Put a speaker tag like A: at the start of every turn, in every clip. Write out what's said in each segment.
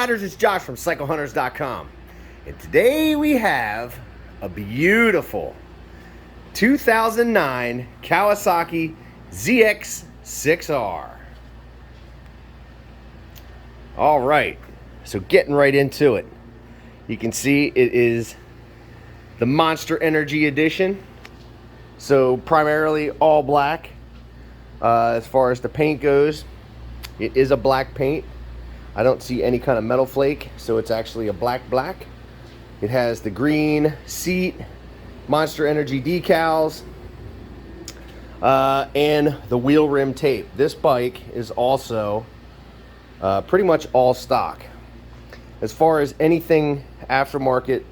A: Riders, it's Josh from CycleHunters.com, and today we have a beautiful 2009 Kawasaki ZX6R. All right, so getting right into it. You can see it is the Monster Energy Edition, so primarily all black. As far as the paint goes, it is a black paint. I don't see any kind of metal flake, so it's actually a black. It has the green seat, Monster Energy decals, and the wheel rim tape. This bike is also pretty much all stock. As far as anything aftermarket,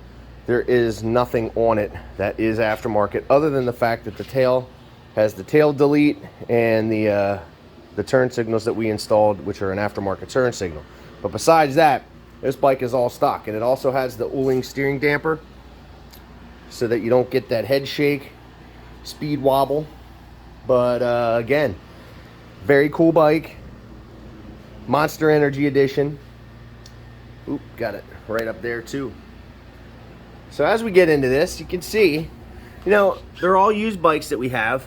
A: there is nothing on it that is aftermarket, other than the fact that the tail has the tail delete and the turn signals that we installed, which are an aftermarket turn signal. But besides that, this bike is all stock, and it also has the Oling steering damper so that you don't get that head shake, speed wobble. But again, very cool bike. Monster Energy Edition. Oop, got it right up there too. So as we get into this, you can see, you know, they're all used bikes that we have,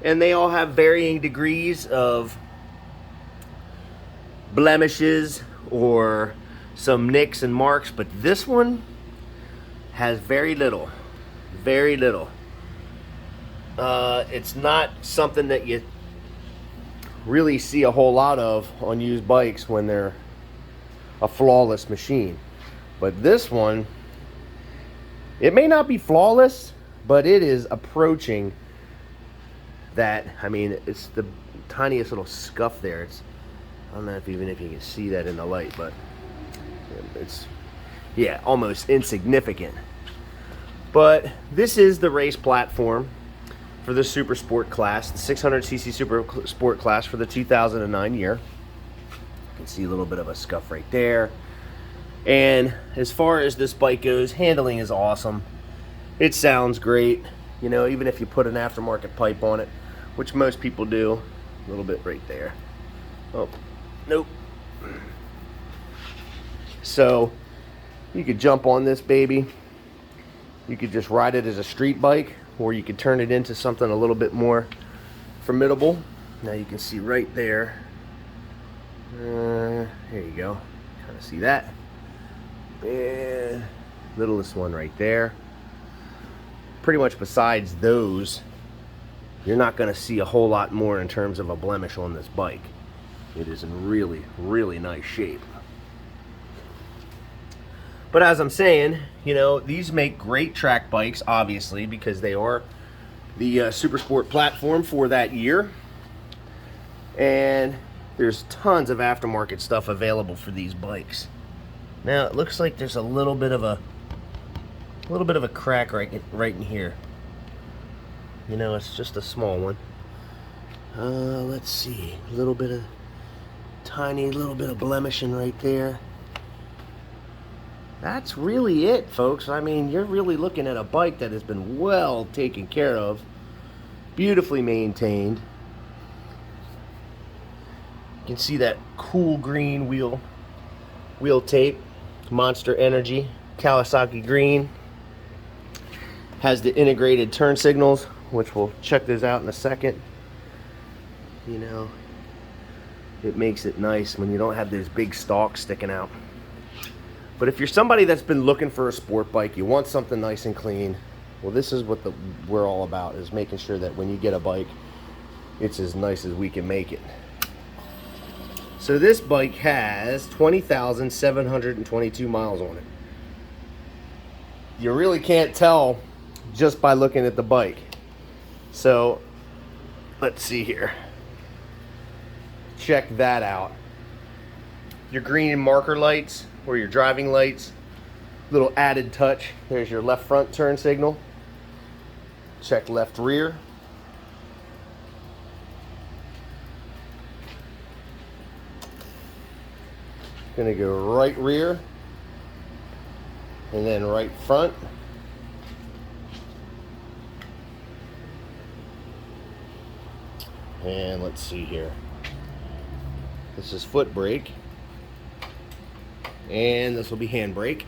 A: and they all have varying degrees of blemishes or some nicks and marks, but this one has very little. It's not something that you really see a whole lot of on used bikes when they're a flawless machine. But this one, it may not be flawless, but it is approaching that. I mean, it's the tiniest little scuff there. I don't know if even if you can see that in the light, but it's, yeah, almost insignificant. But this is the race platform for the Super Sport class, the 600cc Super Sport class for the 2009 year. You can see a little bit of a scuff right there. And as far as this bike goes, handling is awesome. It sounds great. You know, even if you put an aftermarket pipe on it, which most people do, a little bit right there. Oh, nope. So you could jump on this baby. You could just ride it as a street bike, or you could turn it into something a little bit more formidable. Now you can see right there. There you go. Kind of see that. And littlest one right there. Pretty much besides those, you're not going to see a whole lot more in terms of a blemish on this bike. It is in really nice shape. But as I'm saying, you know, these make great track bikes, obviously, because they are the Super Sport platform for that year. And there's tons of aftermarket stuff available for these bikes. Now it looks like there's a little bit of a crack right in here. You know, it's just a small one. Let's see, tiny little bit of blemishing right there. That's really it, folks. I mean, you're really looking at a bike that has been well taken care of, beautifully maintained. You can see that cool green wheel tape, Monster Energy, Kawasaki green. Has the integrated turn signals, which we'll check those out in a second. You know, it makes it nice when you don't have those big stalks sticking out. But if you're somebody that's been looking for a sport bike, you want something nice and clean, well, this is what we're all about, is making sure that when you get a bike, it's as nice as we can make it. So this bike has 20,722 miles on it. You really can't tell just by looking at the bike. So let's see here. Check that out. Your green marker lights, or your driving lights, little added touch. There's your left front turn signal. Check left rear. Gonna go right rear and then right front. And let's see here. This is foot brake. And this will be handbrake.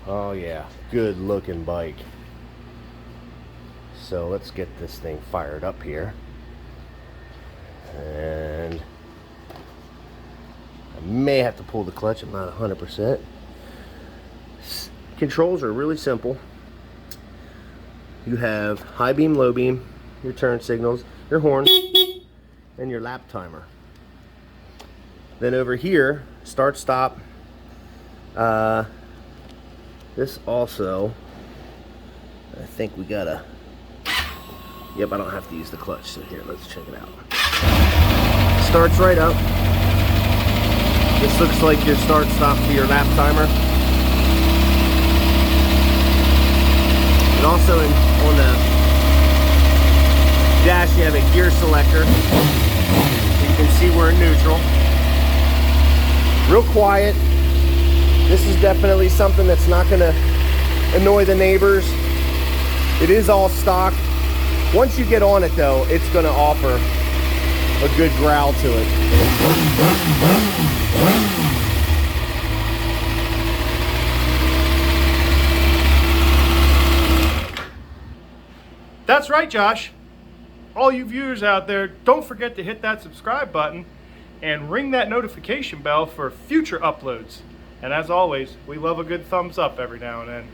A: Oh yeah, good looking bike. So let's get this thing fired up here. And I may have to pull the clutch, I'm not 100%. Controls are really simple. You have high beam, low beam, your turn signals, your horn, and your lap timer. Then over here, start, stop. This also, I think we gotta, yep, I don't have to use the clutch, so here, let's check it out. Starts right up. This looks like your start, stop to your lap timer. And also on the dash you have a gear selector. You can see we're in neutral. Real quiet. This is definitely something that's not going to annoy the neighbors. It is all stock. Once you get on it though, it's going to offer a good growl to it.
B: That's right, Josh. All you viewers out there, don't forget to hit that subscribe button and ring that notification bell for future uploads. And as always, we love a good thumbs up every now and then.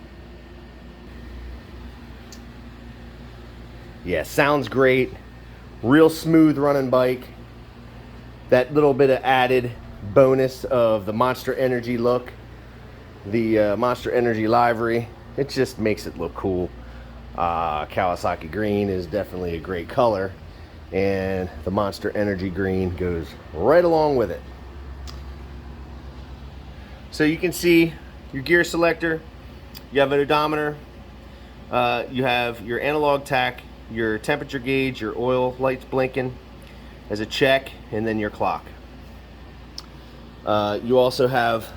A: Yeah, sounds great. Real smooth running bike. That little bit of added bonus of the Monster Energy look, the Monster Energy livery, it just makes it look cool. Kawasaki green is definitely a great color, and the Monster Energy green goes right along with it. So you can see your gear selector, you have an odometer, you have your analog tack, your temperature gauge, your oil lights blinking as a check, and then your clock. You also have,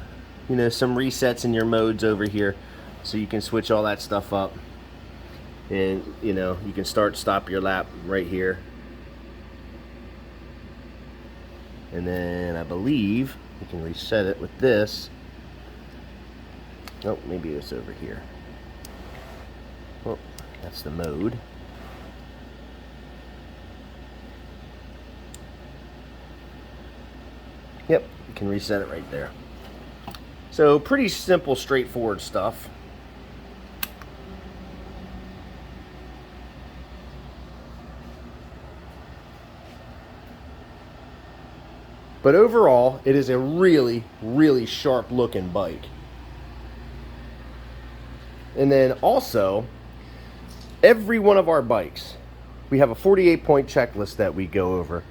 A: you know, some resets in your modes over here, so you can switch all that stuff up. And you know, you can start, stop your lap right here. And then I believe you can reset it with this. Oh, maybe it's over here. Oh, that's the mode. Yep, you can reset it right there. So pretty simple, straightforward stuff. But overall, it is a really, really sharp looking bike. And then also, every one of our bikes, we have a 48-point checklist that we go over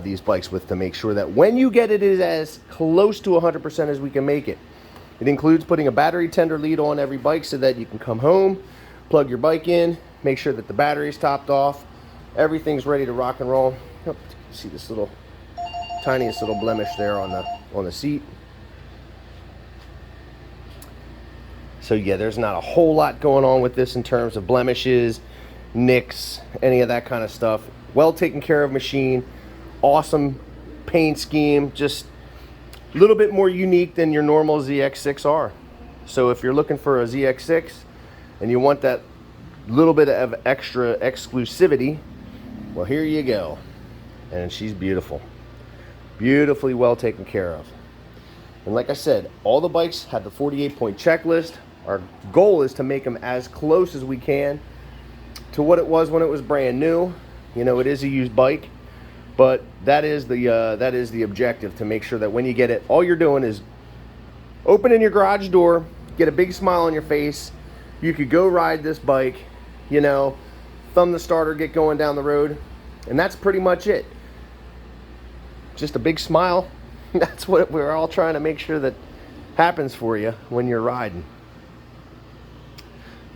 A: these bikes with to make sure that when you get it is as close to 100% as we can make it. It includes putting a battery tender lead on every bike so that you can come home, plug your bike in, make sure that the battery's topped off, everything's ready to rock and roll. Oh, see this little tiniest little blemish there on the seat. So yeah, there's not a whole lot going on with this in terms of blemishes, nicks, any of that kind of stuff. Well taken care of machine, awesome paint scheme, just a little bit more unique than your normal ZX6R. So if you're looking for a ZX6 and you want that little bit of extra exclusivity, well, here you go. And she's beautiful. Beautifully well taken care of. And like I said, all the bikes have the 48-point checklist. Our goal is to make them as close as we can to what it was when it was brand new. You know, it is a used bike, but that is the objective, to make sure that when you get it, all you're doing is opening your garage door, get a big smile on your face. You could go ride this bike, you know, thumb the starter, get going down the road, and that's pretty much it. Just a big smile. That's what we're all trying to make sure that happens for you when you're riding.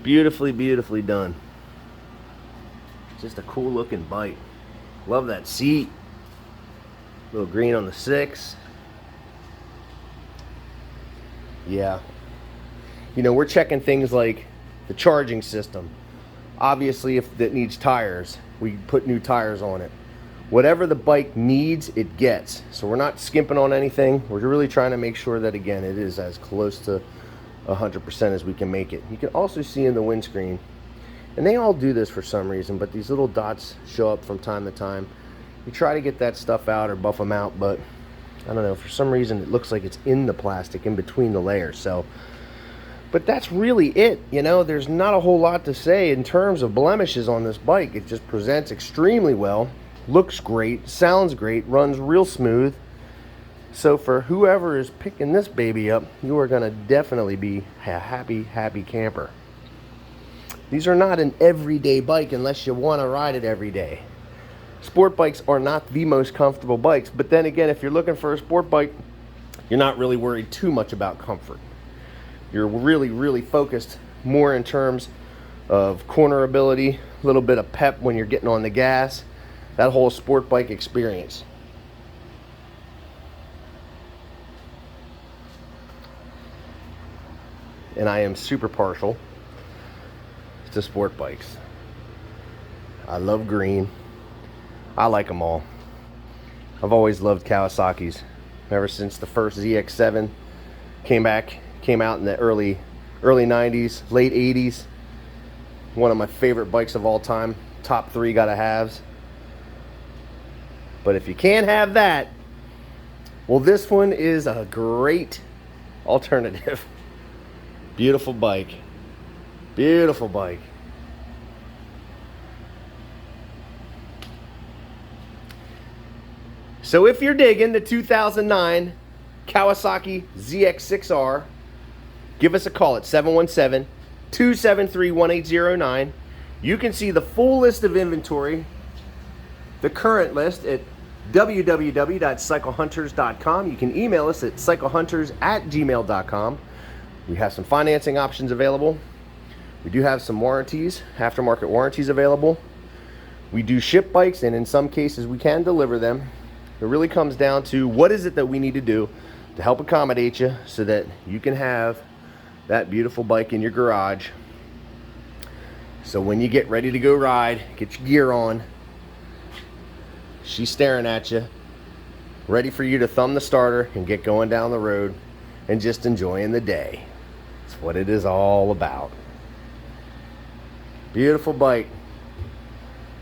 A: Beautifully, beautifully done. Just a cool looking bike. Love that seat. Little green on the 6. Yeah. You know, we're checking things like the charging system, Obviously, if it needs tires, we put new tires on it. Whatever the bike needs, it gets. So we're not skimping on anything. We're really trying to make sure that, again, it is as close to 100% as we can make it. You can also see in the windscreen, and they all do this for some reason, but these little dots show up from time to time. You try to get that stuff out or buff them out, but I don't know, for some reason it looks like it's in the plastic in between the layers. So, but that's really it. You know, there's not a whole lot to say in terms of blemishes on this bike. It just presents extremely well, looks great, sounds great, runs real smooth. So for whoever is picking this baby up, you are going to definitely be a happy camper. These are not an everyday bike unless you want to ride it every day. Sport bikes are not the most comfortable bikes, but then again, if you're looking for a sport bike, you're not really worried too much about comfort. You're really focused more in terms of cornerability, a little bit of pep when you're getting on the gas, that whole sport bike experience. And I am super partial to sport bikes. I love green. I like them all. I've always loved Kawasaki's. Ever since the first ZX7 came out in the early 90s, late 80s. One of my favorite bikes of all time. Top 3 gotta haves. But if you can't have that, well, this one is a great alternative. Beautiful bike. Beautiful bike. So if you're digging the 2009 Kawasaki ZX6R, give us a call at 717-273-1809. You can see the full list of inventory, the current list, at www.cyclehunters.com. You can email us at cyclehunters@gmail.com. We have some financing options available. We do have some warranties, aftermarket warranties available. We do ship bikes, and in some cases we can deliver them. It really comes down to what is it that we need to do to help accommodate you so that you can have that beautiful bike in your garage. So when you get ready to go ride, get your gear on, she's staring at you, ready for you to thumb the starter and get going down the road and just enjoying the day. That's what it is all about. Beautiful bike.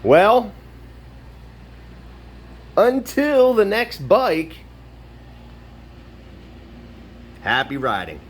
A: Well, until the next bike, happy riding.